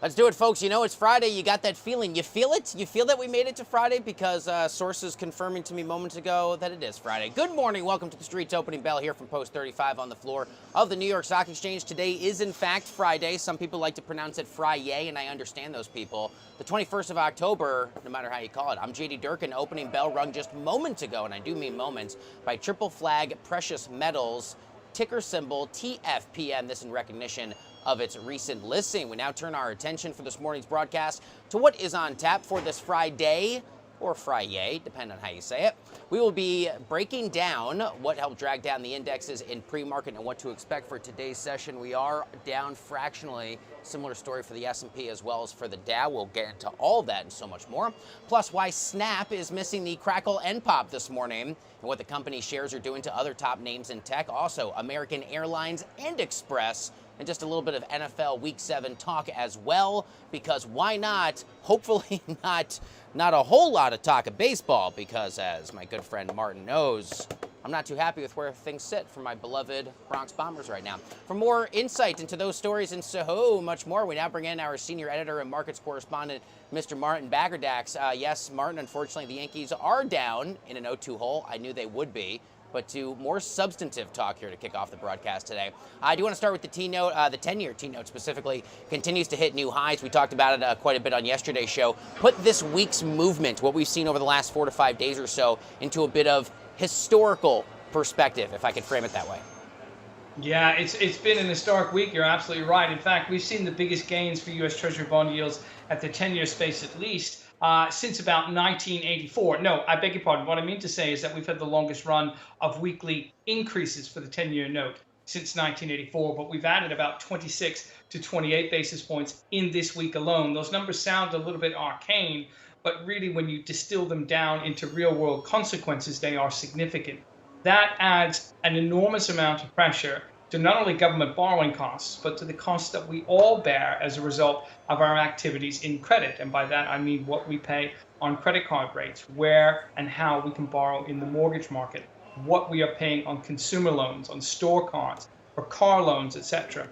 Let's do it, folks. You know, it's Friday. You got that feeling. You feel it? You feel that we made it to Friday? Because sources confirming to me moments ago that it is Friday. Good morning. Welcome to the Street's opening bell here from Post 35 on the floor of the New York Stock Exchange. Today is, in fact, Friday. Some people like to pronounce it Fry-yay, and I understand those people. The 21st of October, no matter how you call it. I'm JD Durkin. Opening bell rung just moments ago, and I do mean moments, by Triple Flag Precious Metals, ticker symbol TFPN. This in recognition of its recent listing. We now turn our attention for this morning's broadcast to what is on tap for this Friday, or Fry-yay, depending on how you say it. We will be breaking down what helped drag down the indexes in pre-market and what to expect for today's session. We are down fractionally. Similar story for the S&P as well as for the Dow. We'll get into all that and so much more. Plus, why Snap is missing the crackle and pop this morning, and what the company shares are doing to other top names in tech. Also, American Airlines and Express, and just a little bit of NFL Week 7 talk as well, because why not? Hopefully not a whole lot of talk of baseball, because as my good friend Martin knows, I'm not too happy with where things sit for my beloved Bronx Bombers right now. For more insight into those stories and so much more, we now bring in our senior editor and markets correspondent, Mr. Martin Baccardax. Yes, Martin, unfortunately, the Yankees are down in an 0-2 hole. I knew they would be. But to more substantive talk here to kick off the broadcast today. I do want to start with the T-note. The 10-year T-note specifically continues to hit new highs. We talked about it quite a bit on yesterday's show. Put this week's movement, what we've seen over the last 4 to 5 days or so, into a bit of historical perspective, if I could frame it that way. Yeah, it's been an historic week. You're absolutely right. In fact, we've seen the biggest gains for U.S. Treasury bond yields at the 10-year space at least since about 1984. No, I beg your pardon. What I mean to say is that we've had the longest run of weekly increases for the 10-year note since 1984, but we've added about 26 to 28 basis points in this week alone. Those numbers sound a little bit arcane, but really when you distill them down into real-world consequences, they are significant. That adds an enormous amount of pressure to not only government borrowing costs, but to the costs that we all bear as a result of our activities in credit. And by that, I mean what we pay on credit card rates, where and how we can borrow in the mortgage market, what we are paying on consumer loans, on store cards, or car loans, etc.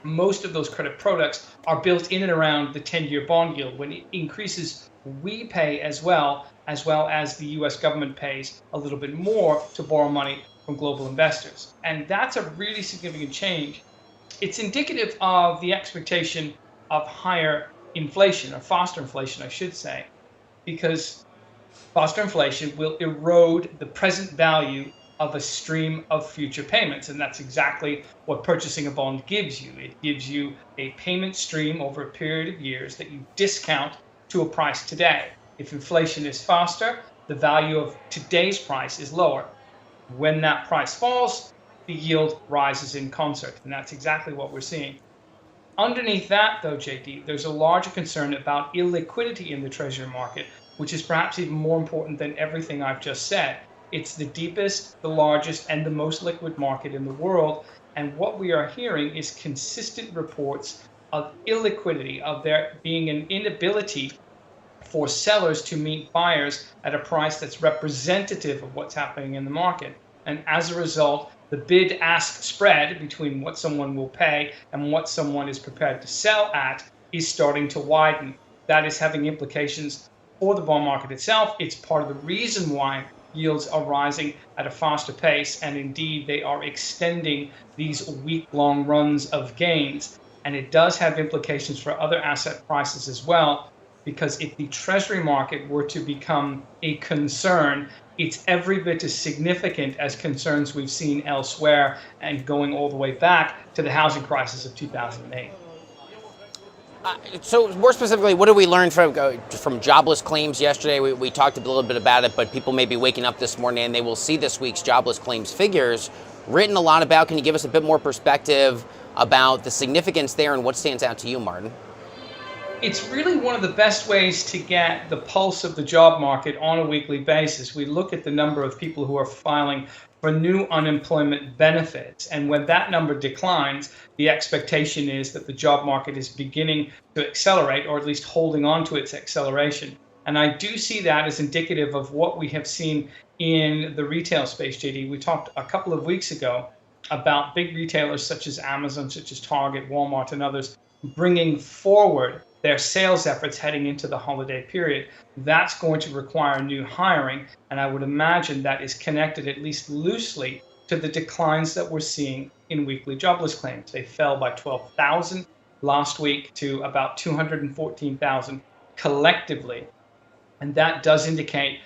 Most of those credit products are built in and around the 10-year bond yield. When it increases, we pay as well as the U.S. government pays a little bit more to borrow money from global investors. And that's a really significant change. It's indicative of the expectation of higher inflation, or faster inflation, I should say, because faster inflation will erode the present value of a stream of future payments. And that's exactly what purchasing a bond gives you. It gives you a payment stream over a period of years that you discount to a price today. If inflation is faster, the value of today's price is lower. When that price falls, the yield rises in concert, and that's exactly what we're seeing. Underneath that, though, JD, there's a larger concern about illiquidity in the treasury market, which is perhaps even more important than everything I've just said. It's the deepest, the largest, and the most liquid market in the world, and what we are hearing is consistent reports of illiquidity, of there being an inability for sellers to meet buyers at a price that's representative of what's happening in the market. And as a result, the bid-ask spread between what someone will pay and what someone is prepared to sell at is starting to widen. That is having implications for the bond market itself. It's part of the reason why yields are rising at a faster pace, and indeed they are extending these week-long runs of gains. And it does have implications for other asset prices as well, because if the treasury market were to become a concern, it's every bit as significant as concerns we've seen elsewhere, and going all the way back to the housing crisis of 2008. So more specifically, what did we learn from jobless claims yesterday? We talked a little bit about it, but people may be waking up this morning and they will see this week's jobless claims figures written a lot about. Can you give us a bit more perspective about the significance there and what stands out to you, Martin? It's really one of the best ways to get the pulse of the job market on a weekly basis. We look at the number of people who are filing for new unemployment benefits. And when that number declines, the expectation is that the job market is beginning to accelerate, or at least holding on to its acceleration. And I do see that as indicative of what we have seen in the retail space, JD. We talked a couple of weeks ago about big retailers such as Amazon, such as Target, Walmart, and others bringing forward their sales efforts heading into the holiday period. That's going to require new hiring, and I would imagine that is connected at least loosely to the declines that we're seeing in weekly jobless claims. They fell by 12,000 last week to about 214,000 collectively, and that does indicate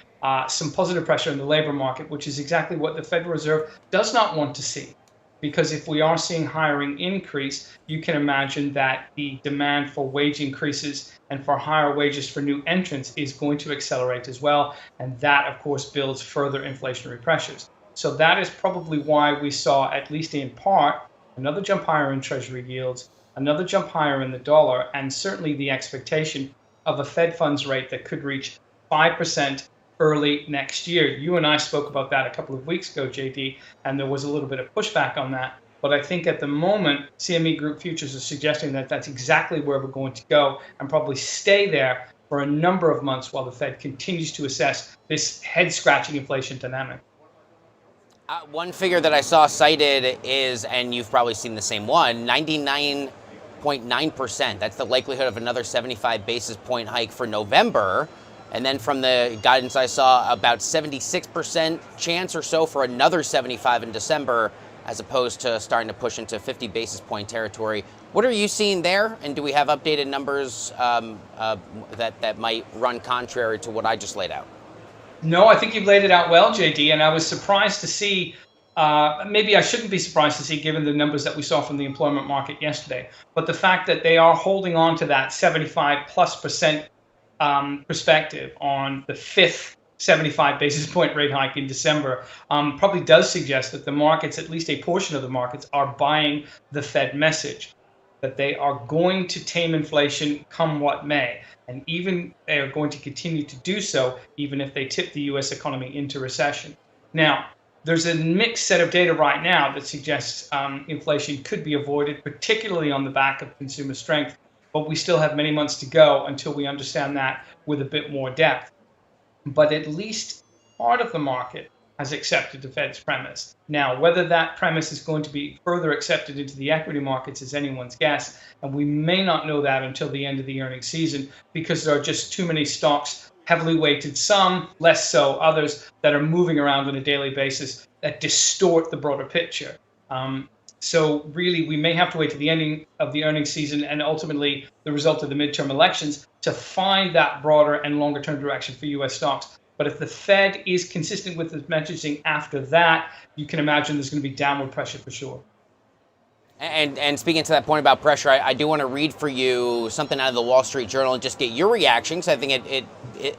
some positive pressure in the labor market, which is exactly what the Federal Reserve does not want to see. Because if we are seeing hiring increase, you can imagine that the demand for wage increases and for higher wages for new entrants is going to accelerate as well. And that, of course, builds further inflationary pressures. So that is probably why we saw, at least in part, another jump higher in Treasury yields, another jump higher in the dollar, and certainly the expectation of a Fed funds rate that could reach 5% early next year. You and I spoke about that a couple of weeks ago, JD, and there was a little bit of pushback on that. But I think at the moment, CME Group futures are suggesting that that's exactly where we're going to go and probably stay there for a number of months while the Fed continues to assess this head-scratching inflation dynamic. One figure that I saw cited is, and you've probably seen the same one, 99.9%. That's the likelihood of another 75 basis point hike for November. And then from the guidance I saw, about 76% chance or so for another 75 in December, as opposed to starting to push into 50 basis point territory. What are you seeing there? And do we have updated numbers that might run contrary to what I just laid out? No, I think you've laid it out well, JD, and I was surprised to see, maybe I shouldn't be surprised to see given the numbers that we saw from the employment market yesterday, but the fact that they are holding on to that 75+% perspective on the fifth 75 basis point rate hike in December probably does suggest that the markets, at least a portion of the markets, are buying the Fed message that they are going to tame inflation come what may. And even they are going to continue to do so, even if they tip the US economy into recession. Now, there's a mixed set of data right now that suggests inflation could be avoided, particularly on the back of consumer strength. But we still have many months to go until we understand that with a bit more depth. But at least part of the market has accepted the Fed's premise. Now, whether that premise is going to be further accepted into the equity markets is anyone's guess, and we may not know that until the end of the earnings season because there are just too many stocks, heavily weighted, some less so, others that are moving around on a daily basis that distort the broader picture. So really, we may have to wait to the ending of the earnings season and ultimately the result of the midterm elections to find that broader and longer term direction for U.S. stocks. But if the Fed is consistent with its messaging after that, you can imagine there's going to be downward pressure for sure. And speaking to that point about pressure, I do want to read for you something out of the Wall Street Journal and just get your reaction, because I think it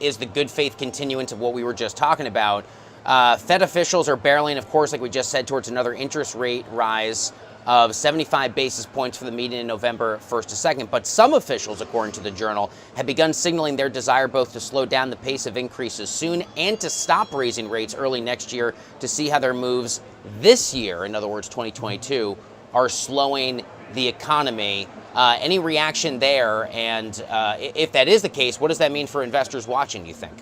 is the good faith continuance of what we were just talking about. Fed officials are barreling, of course, like we just said, towards another interest rate rise of 75 basis points for the meeting in November 1st to 2nd. But some officials, according to the Journal, have begun signaling their desire both to slow down the pace of increases soon and to stop raising rates early next year to see how their moves this year, in other words, 2022, are slowing the economy. Any reaction there? And if that is the case, what does that mean for investors watching, you think?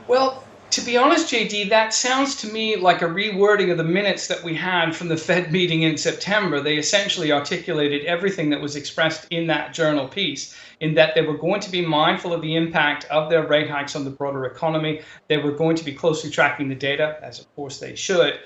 Well, to be honest, JD, that sounds to me like a rewording of the minutes that we had from the Fed meeting in September. They essentially articulated everything that was expressed in that journal piece, in that they were going to be mindful of the impact of their rate hikes on the broader economy. They were going to be closely tracking the data, as of course they should.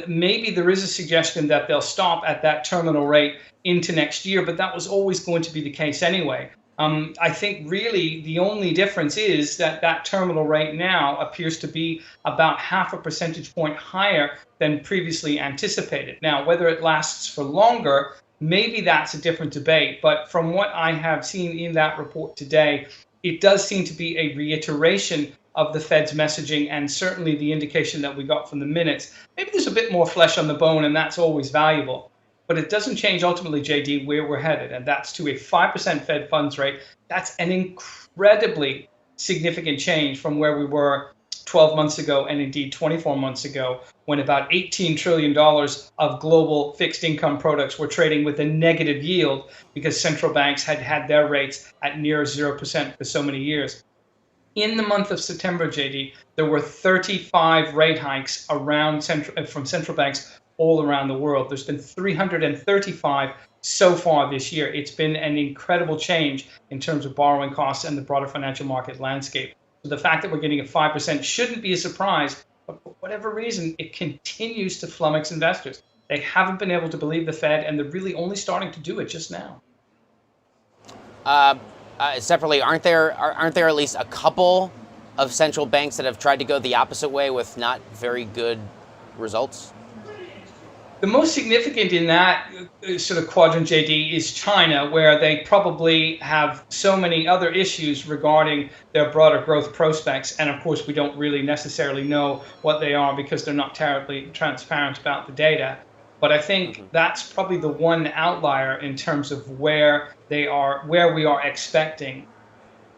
Maybe there is a suggestion that they'll stop at that terminal rate into next year, but that was always going to be the case anyway. I think really the only difference is that that terminal rate now appears to be about 0.5 percentage point higher than previously anticipated. Now, whether it lasts for longer, maybe that's a different debate. But from what I have seen in that report today, it does seem to be a reiteration of the Fed's messaging and certainly the indication that we got from the minutes. Maybe there's a bit more flesh on the bone, and that's always valuable. But it doesn't change ultimately, JD, where we're headed, and that's to a 5% Fed funds rate. That's an incredibly significant change from where we were 12 months ago and indeed 24 months ago, when about $18 trillion of global fixed income products were trading with a negative yield because central banks had had their rates at near 0% for so many years. in the month of September, JD, there were 35 rate hikes from central banks all around the world. There's been 335 so far this year. It's been an incredible change in terms of borrowing costs and the broader financial market landscape. So the fact that we're getting a 5% shouldn't be a surprise, but for whatever reason, it continues to flummox investors. They haven't been able to believe the Fed, and they're really only starting to do it just now. Separately, aren't there at least a couple of central banks that have tried to go the opposite way with not very good results? The most significant in that sort of quadrant, JD, is China, where they probably have so many other issues regarding their broader growth prospects. And of course, we don't really necessarily know what they are because they're not terribly transparent about the data. But I think that's probably the one outlier in terms of where we are expecting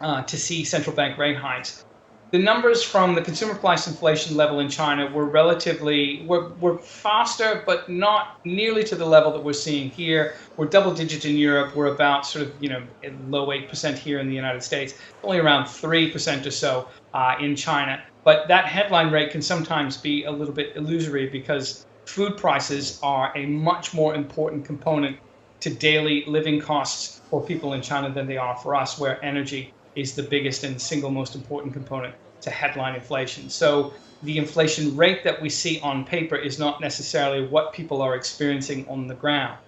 to see central bank rate hikes. The numbers from the consumer price inflation level in China were were faster, but not nearly to the level that we're seeing here. We're double digit in Europe. We're about sort of, low 8% here in the United States, only around 3% or so in China. But that headline rate can sometimes be a little bit illusory because food prices are a much more important component to daily living costs for people in China than they are for us, where energy is the biggest and single most important component to headline inflation. So the inflation rate that we see on paper is not necessarily what people are experiencing on the ground.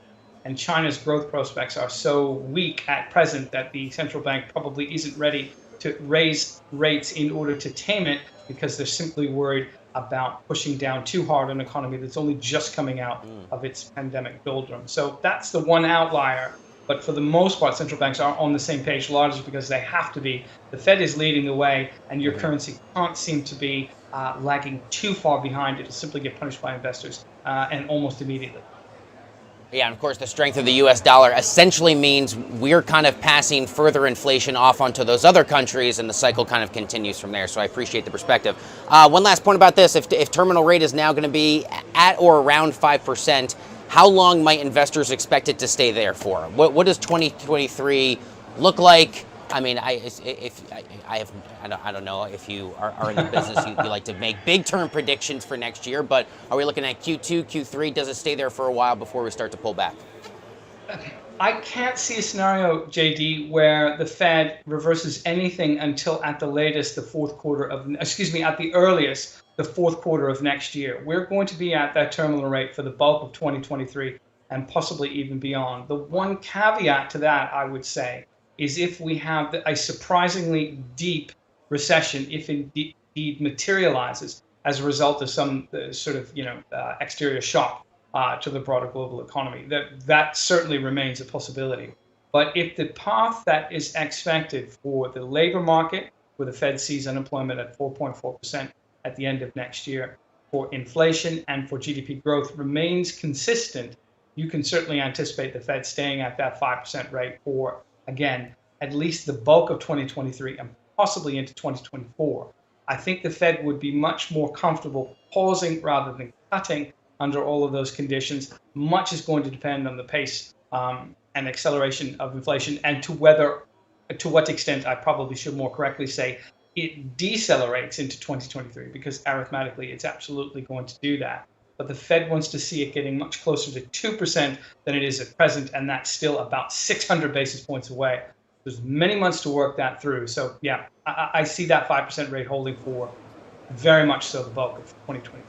And China's growth prospects are so weak at present that the central bank probably isn't ready to raise rates in order to tame it because they're simply worried about pushing down too hard an economy that's only just coming out of its pandemic doldrums. So that's the one outlier. But for the most part, central banks are on the same page, largely because they have to be. The Fed is leading the way, and your currency can't seem to be lagging too far behind. It'll simply get punished by investors and almost immediately. Yeah, and of course, the strength of the U.S. dollar essentially means we're kind of passing further inflation off onto those other countries, and the cycle kind of continues from there. So I appreciate the perspective. One last point about this. If terminal rate is now going to be at or around 5%, how long might investors expect it to stay there for? What does 2023 look like? I mean, I don't know if you are in the business, you like to make big term predictions for next year, but are we looking at Q2, Q3? Does it stay there for a while before we start to pull back? I can't see a scenario, JD, where the Fed reverses anything until at the earliest, the fourth quarter of next year. We're going to be at that terminal rate for the bulk of 2023 and possibly even beyond. The one caveat to that, I would say, is if we have a surprisingly deep recession, if indeed materializes as a result of some exterior shock to the broader global economy. That certainly remains a possibility. But if the path that is expected for the labor market, where the Fed sees unemployment at 4.4% at the end of next year, for inflation and for GDP growth remains consistent, you can certainly anticipate the Fed staying at that 5% rate for, again, at least the bulk of 2023 and possibly into 2024. I think the Fed would be much more comfortable pausing rather than cutting under all of those conditions. Much is going to depend on the pace and acceleration of inflation and to what extent, I probably should more correctly say, it decelerates into 2023, because arithmetically it's absolutely going to do that. But the Fed wants to see it getting much closer to 2% than it is at present, and that's still about 600 basis points away. There's many months to work that through. So yeah, I see that 5% rate holding for very much so the bulk of 2023.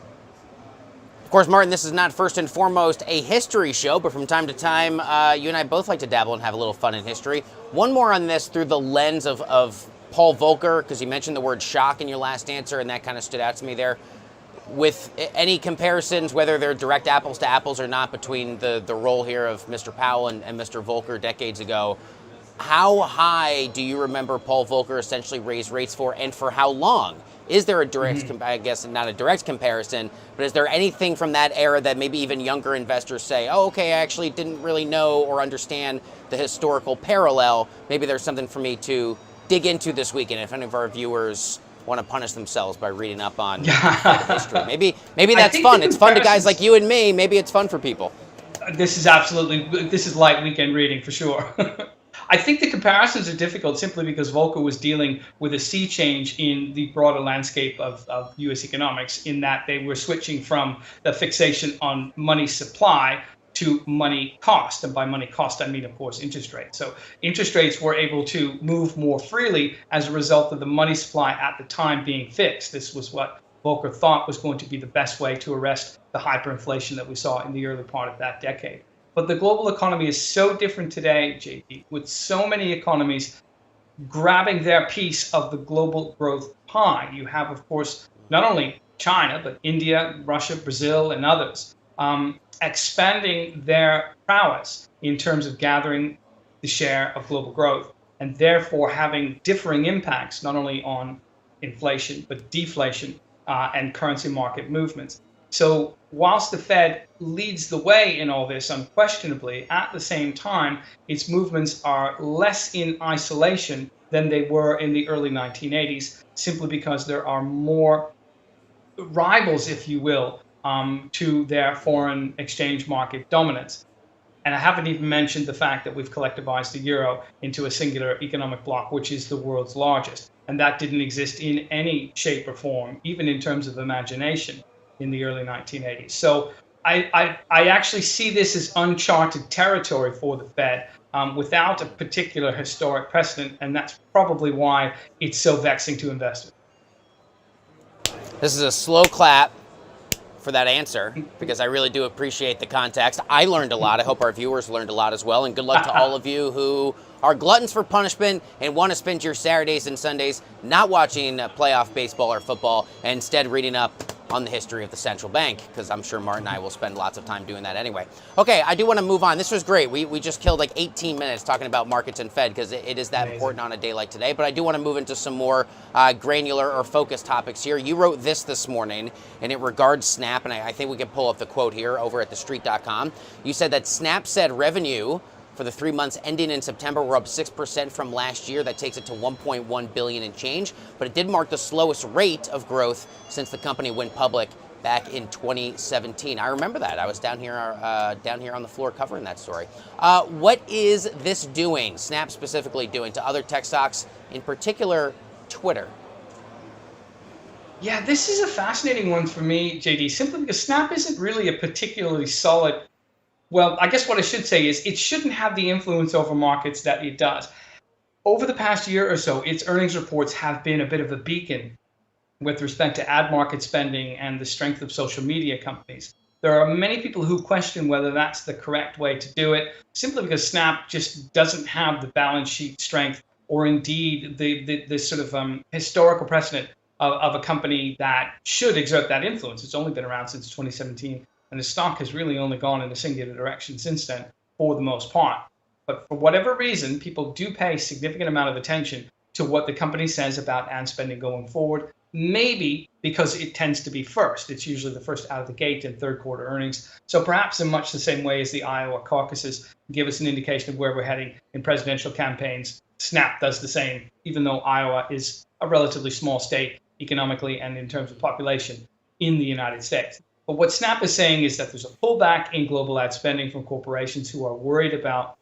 Of course, Martin, this is not first and foremost a history show, but from time to time, you and I both like to dabble and have a little fun in history. One more on this through the lens of Paul Volcker, because you mentioned the word shock in your last answer, and that kind of stood out to me there. With any comparisons, whether they're direct apples to apples or not, between the role here of Mr. Powell and Mr. Volcker decades ago, how high do you remember Paul Volcker essentially raise rates for, and for how long? Is there a direct, I guess not a direct comparison, but is there anything from that era that maybe even younger investors say, oh, okay, I actually didn't really know or understand the historical parallel. Maybe there's something for me to dig into this weekend if any of our viewers want to punish themselves by reading up on history. Maybe that's fun. It's fun to guys like you and me. Maybe it's fun for people. This is light weekend reading for sure. I think the comparisons are difficult simply because Volcker was dealing with a sea change in the broader landscape of U.S. economics, in that they were switching from the fixation on money supply to money cost. And by money cost, I mean, of course, interest rates. So interest rates were able to move more freely as a result of the money supply at the time being fixed. This was what Volcker thought was going to be the best way to arrest the hyperinflation that we saw in the early part of that decade. But the global economy is so different today, JD, with so many economies grabbing their piece of the global growth pie. You have, of course, not only China, but India, Russia, Brazil, and others expanding their prowess in terms of gathering the share of global growth, and therefore having differing impacts not only on inflation, but deflation and currency market movements. So whilst the Fed leads the way in all this unquestionably, at the same time, its movements are less in isolation than they were in the early 1980s, simply because there are more rivals, if you will, to their foreign exchange market dominance. And I haven't even mentioned the fact that we've collectivized the euro into a singular economic bloc, which is the world's largest. And that didn't exist in any shape or form, even in terms of imagination, in the early 1980s. So I actually see this as uncharted territory for the Fed without a particular historic precedent. And that's probably why it's so vexing to investors. This is a slow clap for that answer, because I really do appreciate the context. I learned a lot. I hope our viewers learned a lot as well. And good luck to all of you who are gluttons for punishment and want to spend your Saturdays and Sundays not watching playoff baseball or football, and instead reading up on the history of the central bank, because I'm sure Martin and I will spend lots of time doing that anyway. Okay, I do want to move on. This was great. We just killed like 18 minutes talking about markets and Fed, because it is that important on a day like today. But I do want to move into some more granular or focused topics here. You wrote this morning, and it regards Snap, and I think we can pull up the quote here over at TheStreet.com. You said that Snap said revenue for the 3 months ending in September were up 6% from last year. That takes it to $1.1 billion and change, but it did mark the slowest rate of growth since the company went public back in 2017. I remember that. I was down here on the floor covering that story. What is this doing, Snap specifically doing, to other tech stocks, in particular Twitter? Yeah, this is a fascinating one for me, JD, simply because Snap isn't really a particularly solid. Well, I guess what I should say is it shouldn't have the influence over markets that it does. Over the past year or so, its earnings reports have been a bit of a beacon with respect to ad market spending and the strength of social media companies. There are many people who question whether that's the correct way to do it, simply because Snap just doesn't have the balance sheet strength, or indeed the sort of historical precedent of a company that should exert that influence. It's only been around since 2017. And the stock has really only gone in a singular direction since then, for the most part. But for whatever reason, people do pay a significant amount of attention to what the company says about ad spending going forward, maybe because it tends to be first. It's usually the first out of the gate in third quarter earnings. So perhaps in much the same way as the Iowa caucuses give us an indication of where we're heading in presidential campaigns, Snap does the same, even though Iowa is a relatively small state economically and in terms of population in the United States. But what Snap is saying is that there's a pullback in global ad spending from corporations who are worried about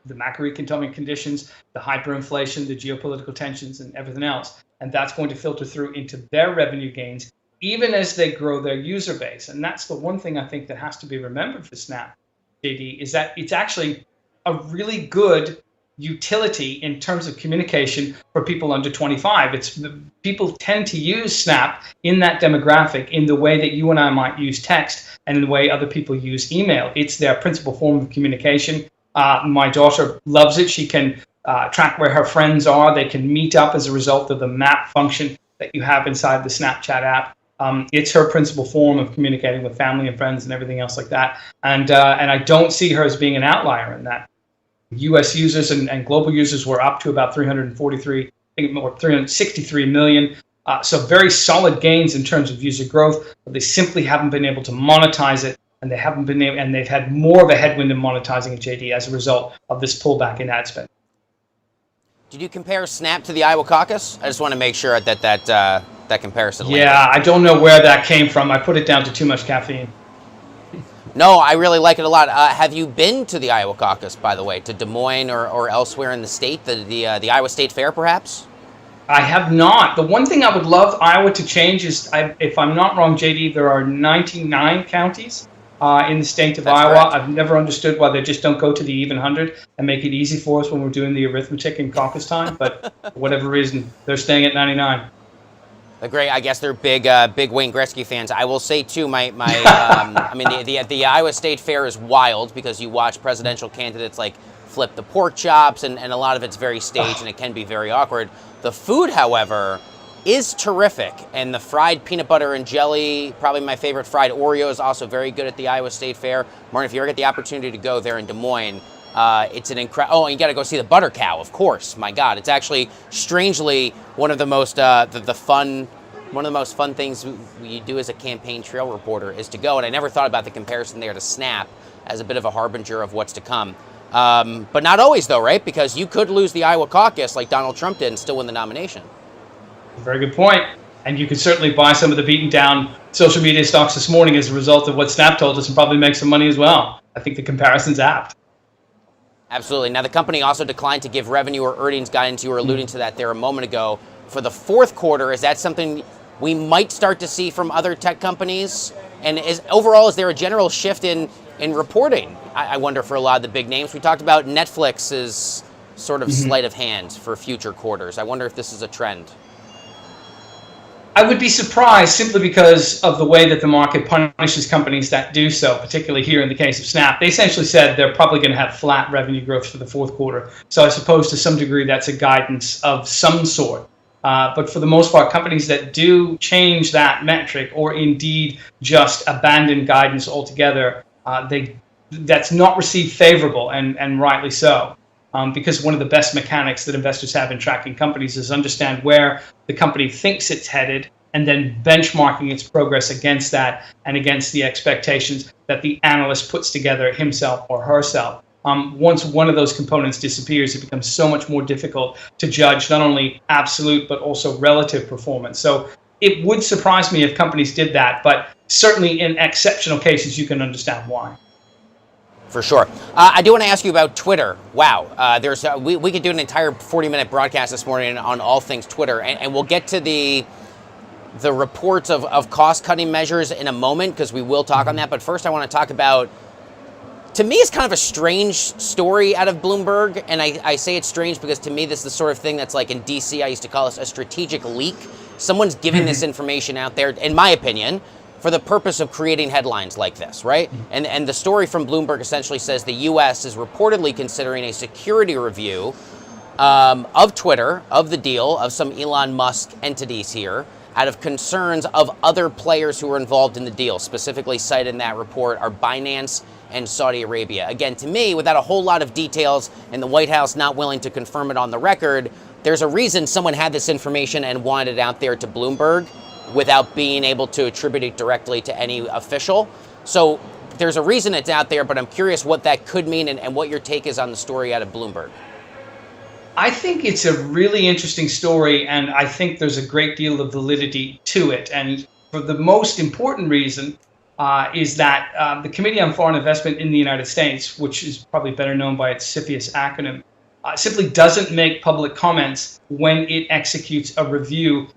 the macroeconomic conditions, the hyperinflation, the geopolitical tensions, and everything else. And that's going to filter through into their revenue gains, even as they grow their user base. And that's the one thing I think that has to be remembered for Snap, JD, is that it's actually a really good utility in terms of communication for people under 25. People tend to use Snap in that demographic in the way that you and I might use text, and in the way other people use email. It's their principal form of communication. My daughter loves it. She can track where her friends are. They can meet up as a result of the map function that you have inside the Snapchat app. It's her principal form of communicating with family and friends and everything else like that. And I don't see her as being an outlier in that. U.S. users and global users were up to about 363 million. So very solid gains in terms of user growth, but they simply haven't been able to monetize it, and they've had more of a headwind in monetizing it, JD, as a result of this pullback in ad spend. Did you compare Snap to the Iowa caucus? I just want to make sure that comparison. Yeah, I don't know where that came from. I put it down to too much caffeine. No, I really like it a lot. Have you been to the Iowa caucus, by the way, to Des Moines or elsewhere in the state, the Iowa State Fair, perhaps? I have not. The one thing I would love Iowa to change is, if I'm not wrong, JD, there are 99 counties in the state of That's Iowa. correct. I've never understood why they just don't go to the even 100 and make it easy for us when we're doing the arithmetic in caucus time. But for whatever reason, they're staying at 99. I guess they're big Wayne Gretzky fans. I will say too, I mean, the Iowa State Fair is wild because you watch presidential candidates like flip the pork chops, and a lot of it's very staged and it can be very awkward. The food, however, is terrific, and the fried peanut butter and jelly, probably my favorite. Fried Oreo is also very good at the Iowa State Fair. Martin, if you ever get the opportunity to go there in Des Moines, it's an incredible. Oh, and you got to go see the butter cow, of course. My God, it's actually strangely one of the most one of the most fun things you do as a campaign trail reporter is to go. And I never thought about the comparison there to Snap as a bit of a harbinger of what's to come. But not always, though, right? Because you could lose the Iowa caucus like Donald Trump did and still win the nomination. Very good point. And you could certainly buy some of the beaten down social media stocks this morning as a result of what Snap told us and probably make some money as well. I think the comparison's apt. Absolutely. Now, the company also declined to give revenue or earnings guidance. You were alluding to that there a moment ago. For the fourth quarter, is that something we might start to see from other tech companies? And is there a general shift in reporting? I wonder, for a lot of the big names. We talked about Netflix's sort of sleight of hand for future quarters. I wonder if this is a trend. I would be surprised simply because of the way that the market punishes companies that do so, particularly here in the case of Snap. They essentially said they're probably going to have flat revenue growth for the fourth quarter. So I suppose to some degree that's a guidance of some sort. But for the most part, companies that do change that metric or indeed just abandon guidance altogether, that's not received favorable, and rightly so. Because one of the best mechanics that investors have in tracking companies is understand where the company thinks it's headed and then benchmarking its progress against that and against the expectations that the analyst puts together himself or herself. Once one of those components disappears, it becomes so much more difficult to judge not only absolute but also relative performance. So it would surprise me if companies did that, but certainly in exceptional cases, you can understand why. For sure. I do want to ask you about Twitter. Wow. We could do an entire 40-minute broadcast this morning on all things Twitter, and we'll get to the reports of cost-cutting measures in a moment, because we will talk on that. But first, I want to talk about, to me, it's kind of a strange story out of Bloomberg, and I say it's strange because to me, this is the sort of thing that's like in DC, I used to call this a strategic leak. Someone's giving this information out there, in my opinion, for the purpose of creating headlines like this, right? And the story from Bloomberg essentially says the U.S. is reportedly considering a security review of Twitter, of the deal, of some Elon Musk entities here, out of concerns of other players who were involved in the deal. Specifically cited in that report are Binance and Saudi Arabia. Again, to me, without a whole lot of details and the White House not willing to confirm it on the record, there's a reason someone had this information and wanted it out there to Bloomberg without being able to attribute it directly to any official. So there's a reason it's out there, but I'm curious what that could mean and what your take is on the story out of Bloomberg. I think it's a really interesting story, and I think there's a great deal of validity to it. And for the most important reason is that the Committee on Foreign Investment in the United States, which is probably better known by its CFIUS acronym, simply doesn't make public comments when it executes a review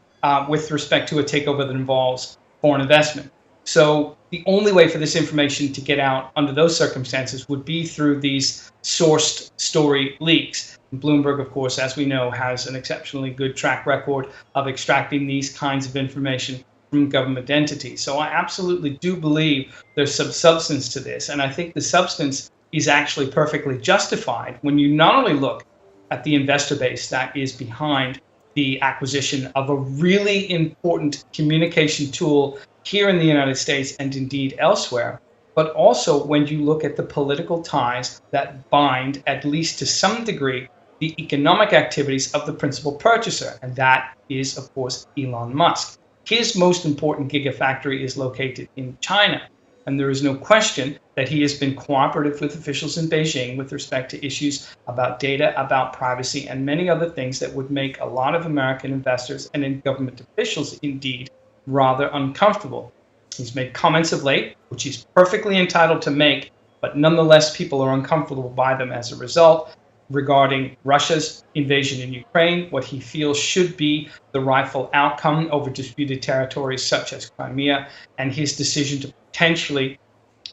with respect to a takeover that involves foreign investment. So the only way for this information to get out under those circumstances would be through these sourced story leaks. Bloomberg, of course, as we know, has an exceptionally good track record of extracting these kinds of information from government entities. So I absolutely do believe there's some substance to this. And I think the substance is actually perfectly justified when you not only look at the investor base that is behind the acquisition of a really important communication tool here in the United States and indeed elsewhere, but also when you look at the political ties that bind, at least to some degree, the economic activities of the principal purchaser, and that is, of course, Elon Musk. His most important gigafactory is located in China, and there is no question that he has been cooperative with officials in Beijing with respect to issues about data, about privacy, and many other things that would make a lot of American investors and government officials indeed rather uncomfortable. He's made comments of late, which he's perfectly entitled to make, but nonetheless, people are uncomfortable by them as a result, regarding Russia's invasion in Ukraine, what he feels should be the rightful outcome over disputed territories such as Crimea, and his decision to potentially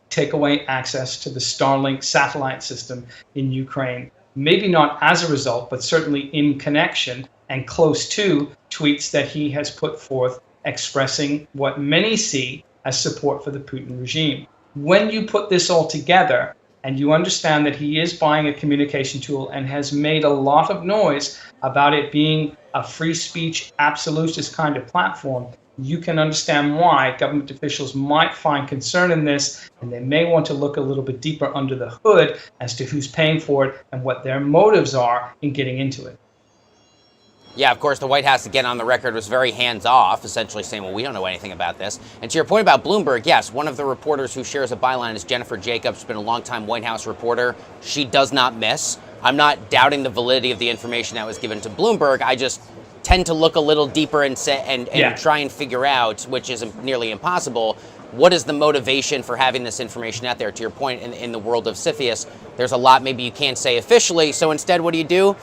take away access to the Starlink satellite system in Ukraine. Maybe not as a result, but certainly in connection and close to tweets that he has put forth expressing what many see as support for the Putin regime. When you put this all together and you understand that he is buying a communication tool and has made a lot of noise about it being a free speech absolutist kind of platform, you can understand why government officials might find concern in this, and they may want to look a little bit deeper under the hood as to who's paying for it and what their motives are in getting into it. Yeah, of course, the White House, again, on the record, was very hands-off, essentially saying, well, we don't know anything about this. And to your point about Bloomberg, yes, one of the reporters who shares a byline is Jennifer Jacobs, been a longtime White House reporter. She does not miss. I'm not doubting the validity of the information that was given to Bloomberg. I just tend to look a little deeper and try and figure out, which is nearly impossible, what is the motivation for having this information out there? To your point, in the world of CFIUS, there's a lot maybe you can't say officially. So instead, what do?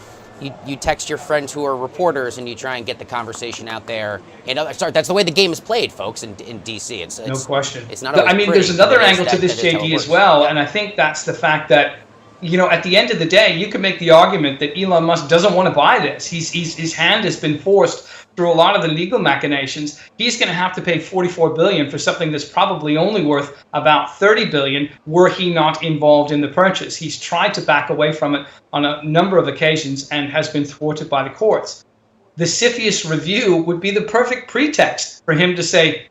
You text your friends who are reporters and you try and get the conversation out there. That's the way the game is played, folks, in D.C. It's no question. It's not always pretty, there's another angle to this, JD, as well, and I think that's the fact that, at the end of the day, you could make the argument that Elon Musk doesn't want to buy this. His hand has been forced through a lot of the legal machinations. He's going to have to pay $44 billion for something that's probably only worth about $30 billion were he not involved in the purchase. He's tried to back away from it on a number of occasions and has been thwarted by the courts. The CFIUS review would be the perfect pretext for him to say,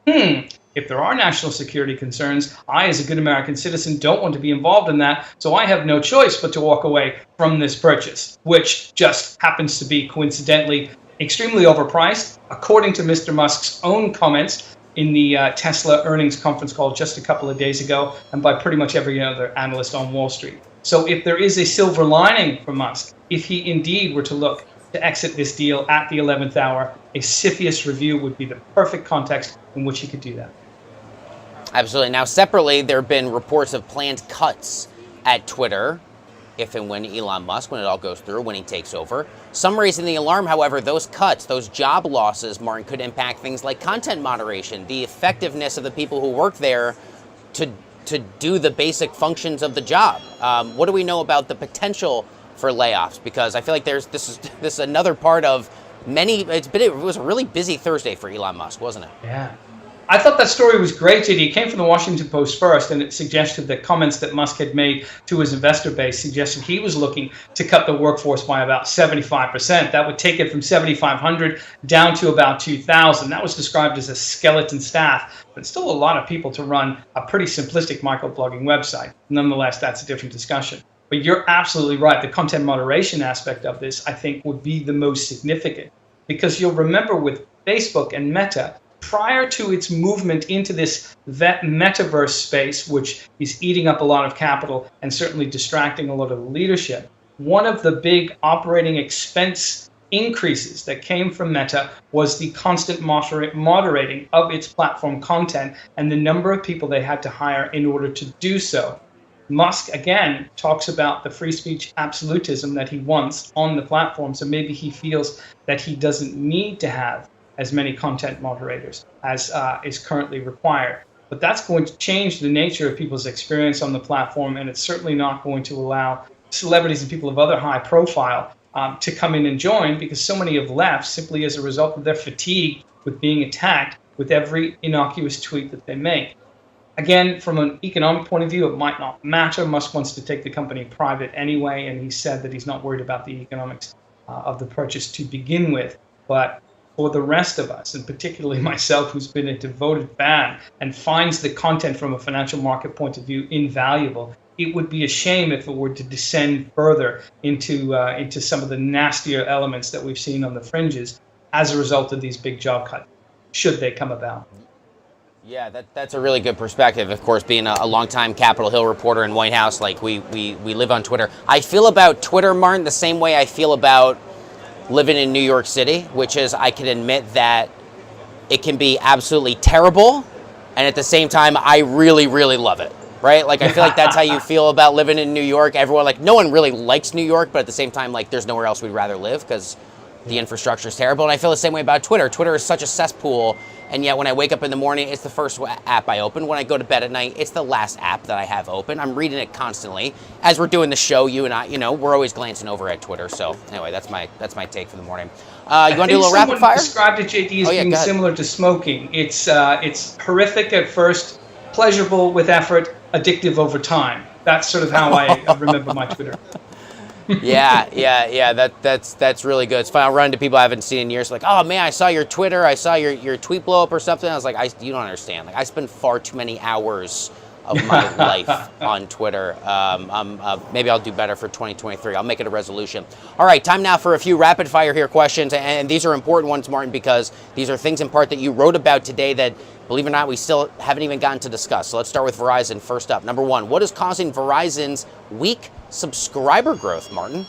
if there are national security concerns, I, as a good American citizen, don't want to be involved in that, so I have no choice but to walk away from this purchase, which just happens to be, coincidentally, extremely overpriced, according to Mr. Musk's own comments in the Tesla earnings conference call just a couple of days ago, and by pretty much every other analyst on Wall Street. So if there is a silver lining for Musk, if he indeed were to look to exit this deal at the 11th hour, a CFIUS review would be the perfect context in which he could do that. Absolutely. Now, separately, there have been reports of planned cuts at Twitter, if and when Elon Musk, when it all goes through, when he takes over. Some raising the alarm, however, those cuts, those job losses, Martin, could impact things like content moderation, the effectiveness of the people who work there to do the basic functions of the job. What do we know about the potential for layoffs? Because I feel like this is another part of many. It was a really busy Thursday for Elon Musk, wasn't it? Yeah. I thought that story was great, JD. It came from the Washington Post first, and it suggested that comments that Musk had made to his investor base suggested he was looking to cut the workforce by about 75%. That would take it from 7,500 down to about 2,000. That was described as a skeleton staff, but still a lot of people to run a pretty simplistic microblogging website. Nonetheless, that's a different discussion. But you're absolutely right. The content moderation aspect of this, I think, would be the most significant, because you'll remember with Facebook and Meta, prior to its movement into this metaverse space, which is eating up a lot of capital and certainly distracting a lot of leadership, one of the big operating expense increases that came from Meta was the constant moderating of its platform content and the number of people they had to hire in order to do so. Musk, again, talks about the free speech absolutism that he wants on the platform, so maybe he feels that he doesn't need to have as many content moderators as is currently required. But that's going to change the nature of people's experience on the platform, and it's certainly not going to allow celebrities and people of other high profile to come in and join, because so many have left simply as a result of their fatigue with being attacked with every innocuous tweet that they make. Again, from an economic point of view, it might not matter. Musk wants to take the company private anyway, and he said that he's not worried about the economics of the purchase to begin with. But for the rest of us, and particularly myself, who's been a devoted fan and finds the content from a financial market point of view invaluable, it would be a shame if it were to descend further into some of the nastier elements that we've seen on the fringes as a result of these big job cuts, should they come about. Yeah, that's a really good perspective. Of course, being a longtime Capitol Hill reporter in White House, like we live on Twitter. I feel about Twitter, Martin, the same way I feel about living in New York City, which is I can admit that it can be absolutely terrible And at the same time, I really, really love it, right? Like, I feel like that's how you feel about living in New York. Everyone, like, no one really likes New York, but at the same time, like, there's nowhere else we'd rather live because the infrastructure is terrible. And I feel the same way about Twitter. Twitter is such a cesspool, and yet when I wake up in the morning, it's the first app I open. When I go to bed at night, it's the last app that I have open. I'm reading it constantly. As we're doing the show, you and I, you know, we're always glancing over at Twitter. So anyway, that's my take for the morning. You want to do a little rapid fire? Described it, JD, as being similar to smoking. It's horrific at first, pleasurable with effort, addictive over time. That's sort of how I remember my Twitter. Yeah. That's really good. It's fun. I'll run into people I haven't seen in years. Like, oh man, I saw your Twitter. I saw your tweet blow up or something. I was like, you don't understand. Like, I spend far too many hours of my life on Twitter. Maybe I'll do better for 2023. I'll make it a resolution. All right, time now for a few rapid fire here questions, and these are important ones, Martin, because these are things in part that you wrote about today that, believe it or not, we still haven't even gotten to discuss. So let's start with Verizon first up. Number one, what is causing Verizon's weak subscriber growth, Martin?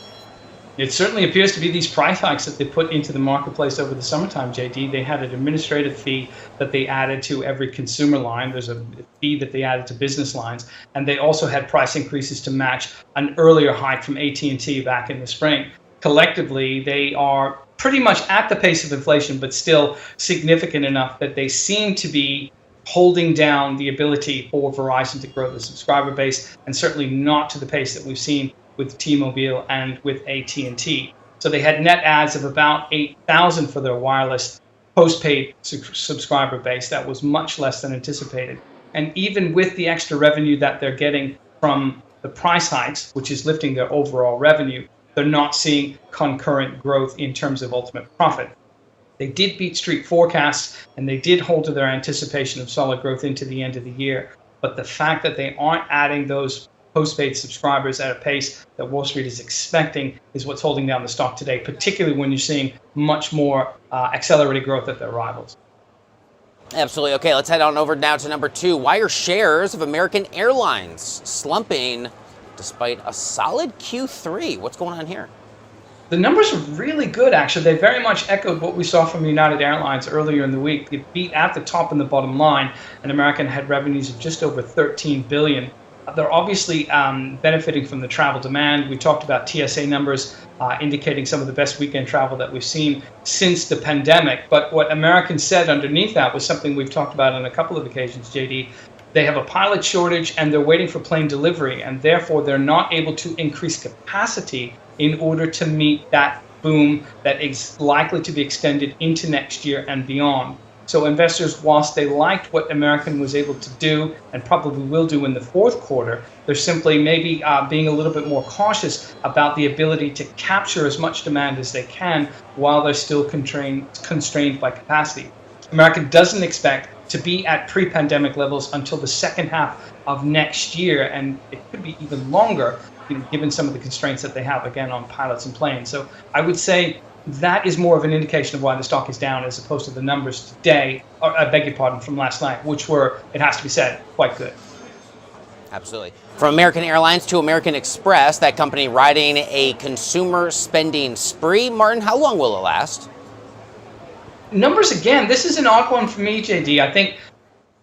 It certainly appears to be these price hikes that they put into the marketplace over the summertime, JD. They had an administrative fee that they added to every consumer line. There's a fee that they added to business lines. And they also had price increases to match an earlier hike from AT&T back in the spring. Collectively, they are pretty much at the pace of inflation, but still significant enough that they seem to be holding down the ability for Verizon to grow the subscriber base, and certainly not to the pace that we've seen with T-Mobile and with AT&T. So they had net adds of about 8,000 for their wireless postpaid subscriber base. That was much less than anticipated. And even with the extra revenue that they're getting from the price hikes, which is lifting their overall revenue, they're not seeing concurrent growth in terms of ultimate profit. They did beat street forecasts, and they did hold to their anticipation of solid growth into the end of the year. But the fact that they aren't adding those postpaid subscribers at a pace that Wall Street is expecting is what's holding down the stock today, particularly when you're seeing much more accelerated growth at their rivals. Absolutely. Okay, let's head on over now to number two. Why are shares of American Airlines slumping despite a solid Q3? What's going on here? The numbers are really good, actually. They very much echoed what we saw from United Airlines earlier in the week. It beat at the top and the bottom line, and American had revenues of just over $13 billion. They're obviously benefiting from the travel demand. We talked about TSA numbers indicating some of the best weekend travel that we've seen since the pandemic. But what American said underneath that was something we've talked about on a couple of occasions, JD. They have a pilot shortage and they're waiting for plane delivery, and therefore they're not able to increase capacity in order to meet that boom that is likely to be extended into next year and beyond. So investors, whilst they liked what American was able to do and probably will do in the fourth quarter, they're simply maybe being a little bit more cautious about the ability to capture as much demand as they can while they're still constrained by capacity. American doesn't expect to be at pre-pandemic levels until the second half of next year, and it could be even longer, given some of the constraints that they have, again, on pilots and planes. So I would say that is more of an indication of why the stock is down as opposed to the numbers today, or I beg your pardon, from last night, which were, it has to be said, quite good. Absolutely. From American Airlines to American Express, that company riding a consumer spending spree. Martin, how long will it last? Numbers, again, this is an odd one for me, JD. I think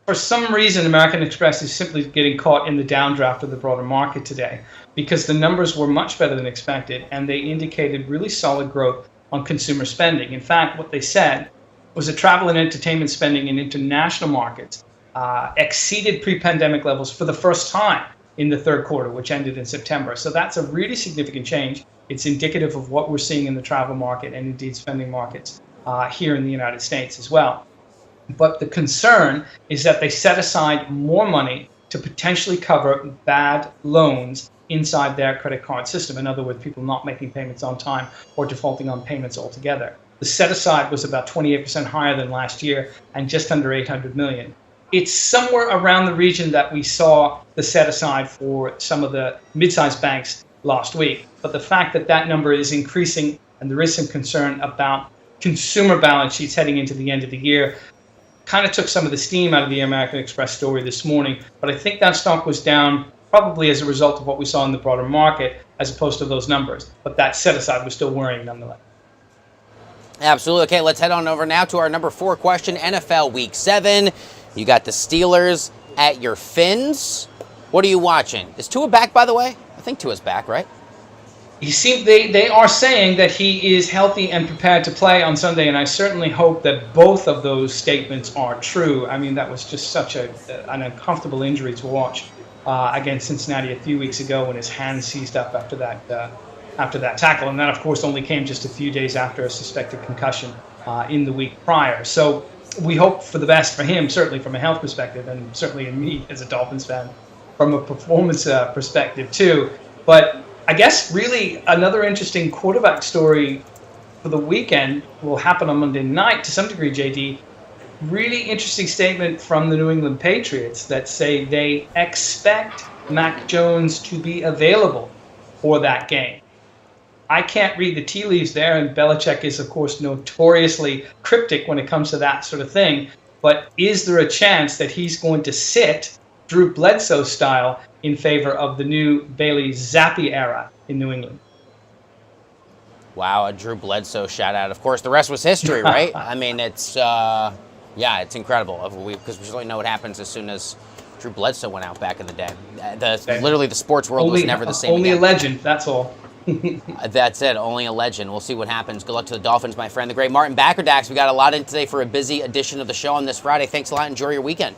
for some reason, American Express is simply getting caught in the downdraft of the broader market today because the numbers were much better than expected, and they indicated really solid growth on consumer spending. In fact, what they said was that travel and entertainment spending in international markets exceeded pre-pandemic levels for the first time in the third quarter, which ended in September. So that's a really significant change. It's indicative of what we're seeing in the travel market and indeed spending markets here in the United States as well. But the concern is that they set aside more money to potentially cover bad loans inside their credit card system. In other words, people not making payments on time or defaulting on payments altogether. The set aside was about 28% higher than last year and just under $800 million. It's somewhere around the region that we saw the set aside for some of the mid-sized banks last week. But the fact that that number is increasing and there is some concern about consumer balance sheets heading into the end of the year kind of took some of the steam out of the American Express story this morning. But I think that stock was down probably as a result of what we saw in the broader market as opposed to those numbers. But that set aside was still worrying nonetheless. Absolutely. Okay, let's head on over now to our number 4 question. NFL Week 7. You got the Steelers at your Finns. What are you watching? Is Tua back, by the way? I think Tua's back, right? They are saying that he is healthy and prepared to play on Sunday, and I certainly hope that both of those statements are true. I mean, that was just such an uncomfortable injury to watch against Cincinnati a few weeks ago when his hand seized up after that tackle, and that, of course, only came just a few days after a suspected concussion in the week prior. So we hope for the best for him, certainly from a health perspective, and certainly in me as a Dolphins fan from a performance perspective too. But I guess really another interesting quarterback story for the weekend will happen on Monday night to some degree, JD. Really interesting statement from the New England Patriots that say they expect Mac Jones to be available for that game. I can't read the tea leaves there, and Belichick is, of course, notoriously cryptic when it comes to that sort of thing. But is there a chance that he's going to sit Drew Bledsoe style in favor of the new Bailey Zappi era in New England? Wow, a Drew Bledsoe shout out. Of course, the rest was history, right? I mean, it's incredible because we really know what happens as soon as Drew Bledsoe went out back in the day. Literally, the sports world was never the same Only again. A legend, that's all. That's it, only a legend. We'll see what happens. Good luck to the Dolphins, my friend. The great Martin Baccardax. We got a lot in today for a busy edition of the show on this Friday. Thanks a lot. Enjoy your weekend.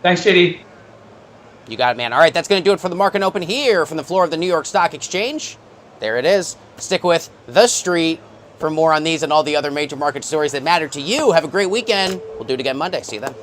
Thanks, JD. You got it, man. All right, that's going to do it for the Market Open here from the floor of the New York Stock Exchange. There it is. Stick with The Street for more on these and all the other major market stories that matter to you. Have a great weekend. We'll do it again Monday. See you then.